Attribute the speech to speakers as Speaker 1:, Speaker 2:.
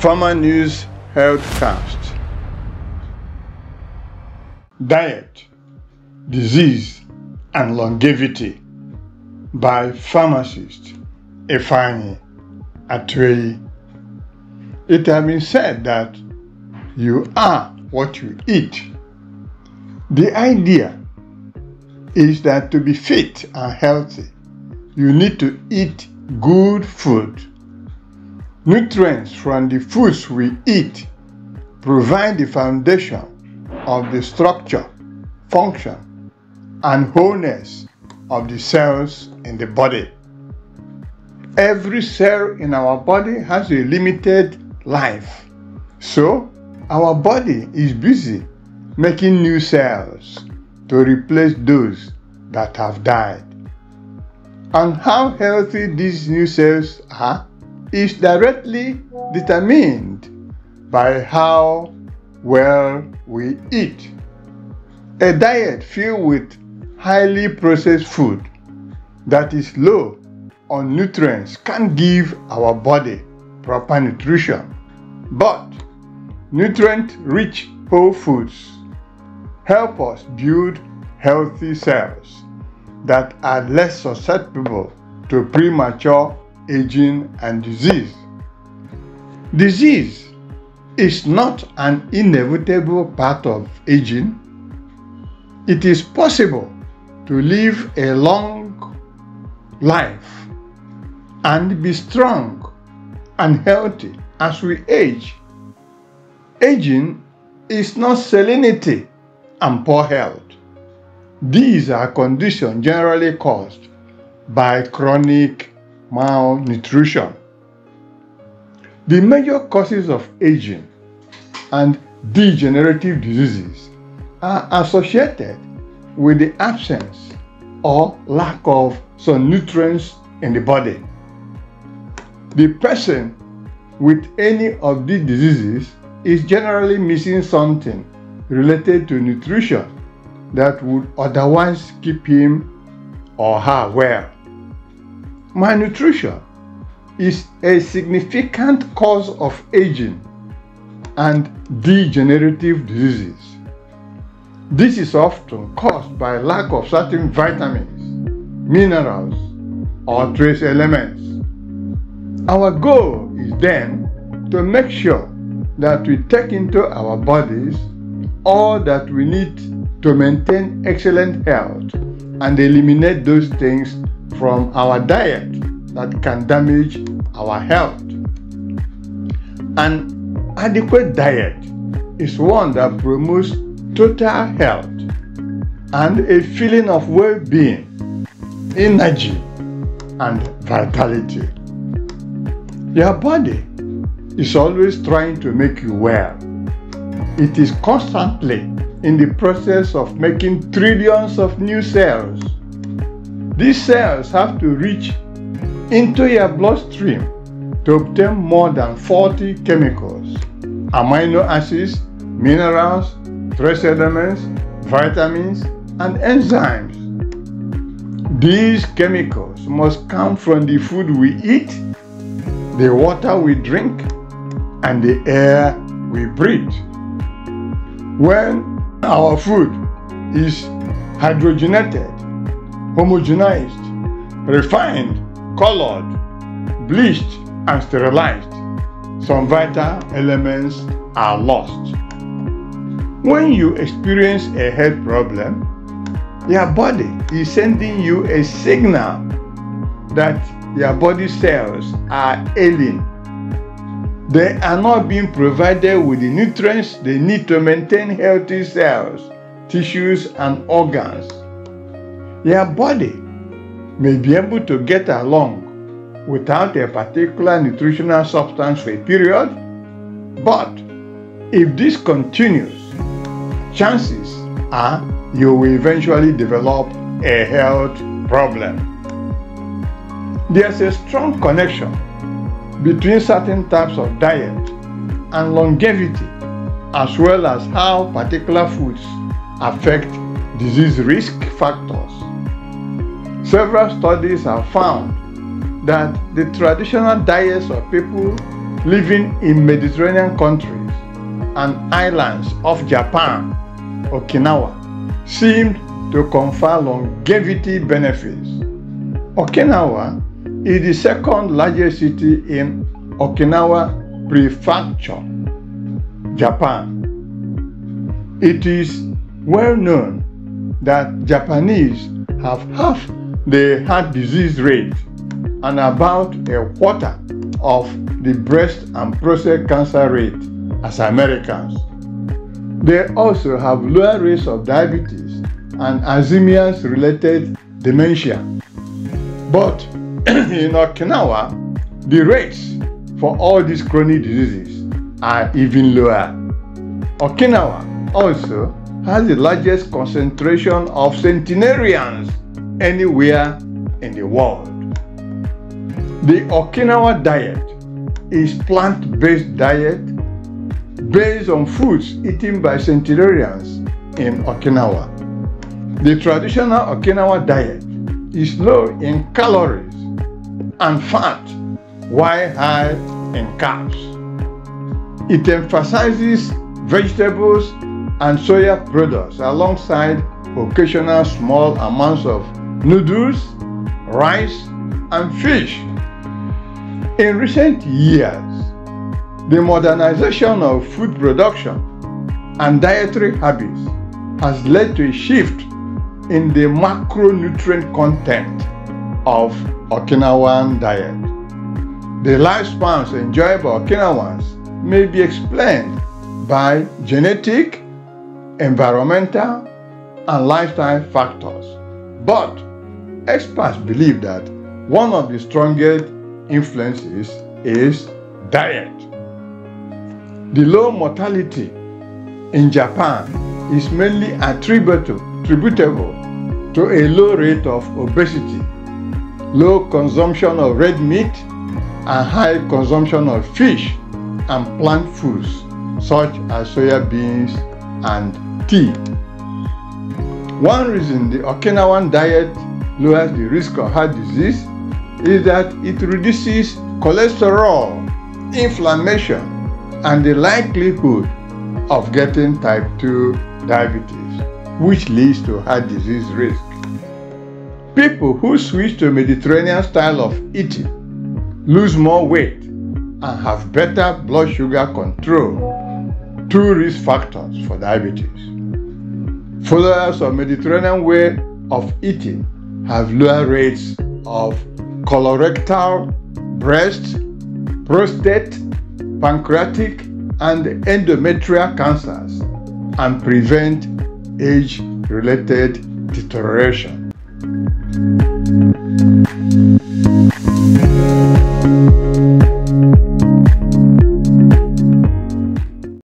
Speaker 1: Pharmanews Healthcast. Diet, Disease, and Longevity by pharmacist Ifeanyi Atwei. It has been said that you are what you eat. The idea is that to be fit and healthy, you need to eat good food. Nutrients from the foods we eat provide the foundation of the structure, function, and wholeness of the cells in the body. Every cell in our body has a limited life, so our body is busy making new cells to replace those that have died. And how healthy these new cells are is directly determined by how well we eat. A diet filled with highly processed food that is low on nutrients can give our body proper nutrition, but nutrient-rich whole foods help us build healthy cells that are less susceptible to premature aging and disease. Disease is not an inevitable part of aging. It is possible to live a long life and be strong and healthy as we age. Aging is not salinity and poor health. These are conditions generally caused by chronic malnutrition. The major causes of aging and degenerative diseases are associated with the absence or lack of some nutrients in the body. The person with any of these diseases is generally missing something related to nutrition that would otherwise keep him or her well. Malnutrition is a significant cause of aging and degenerative diseases. This is often caused by lack of certain vitamins, minerals, or trace elements. Our goal is then to make sure that we take into our bodies all that we need to maintain excellent health and eliminate those things from our diet that can damage our health. An adequate diet is one that promotes total health and a feeling of well-being, energy, and vitality. Your body is always trying to make you well. It is constantly in the process of making trillions of new cells. These cells have to reach into your bloodstream to obtain more than 40 chemicals, amino acids, minerals, trace elements, vitamins, and enzymes. These chemicals must come from the food we eat, the water we drink, and the air we breathe. When our food is hydrogenated, homogenized, refined, colored, bleached, and sterilized, some vital elements are lost. When you experience a health problem, your body is sending you a signal that your body cells are ailing. They are not being provided with the nutrients they need to maintain healthy cells, tissues, and organs. Your body may be able to get along without a particular nutritional substance for a period, but if this continues, chances are you will eventually develop a health problem. There's a strong connection between certain types of diet and longevity, as well as how particular foods affect disease risk factors. Several studies have found that the traditional diets of people living in Mediterranean countries and islands of Japan, Okinawa, seemed to confer longevity benefits. Okinawa is the second largest city in Okinawa Prefecture, Japan. It is well known that Japanese have half the heart disease rate and about a quarter of the breast and prostate cancer rate as Americans. They also have lower rates of diabetes and Alzheimer's-related dementia. But in Okinawa, the rates for all these chronic diseases are even lower. Okinawa also has the largest concentration of centenarians anywhere in the world. The Okinawa diet is plant-based diet based on foods eaten by centenarians in Okinawa. The traditional Okinawa diet is low in calories and fat while high in carbs. It emphasizes vegetables and soya products alongside occasional small amounts of noodles, rice, and fish. In recent years, the modernization of food production and dietary habits has led to a shift in the macronutrient content of Okinawan diet. The lifespans enjoyed by Okinawans may be explained by genetic, environmental, and lifestyle factors. But experts believe that one of the strongest influences is diet. The low mortality in Japan is mainly attributable to a low rate of obesity, low consumption of red meat, and high consumption of fish and plant foods such as soya beans and tea. One reason the Okinawan diet lowers the risk of heart disease is that it reduces cholesterol, inflammation, and the likelihood of getting type 2 diabetes, which leads to heart disease risk. People who switch to a Mediterranean style of eating lose more weight and have better blood sugar control, two risk factors for diabetes. Followers of Mediterranean way of eating have lower rates of colorectal, breast, prostate, pancreatic, and endometrial cancers and prevent age-related deterioration.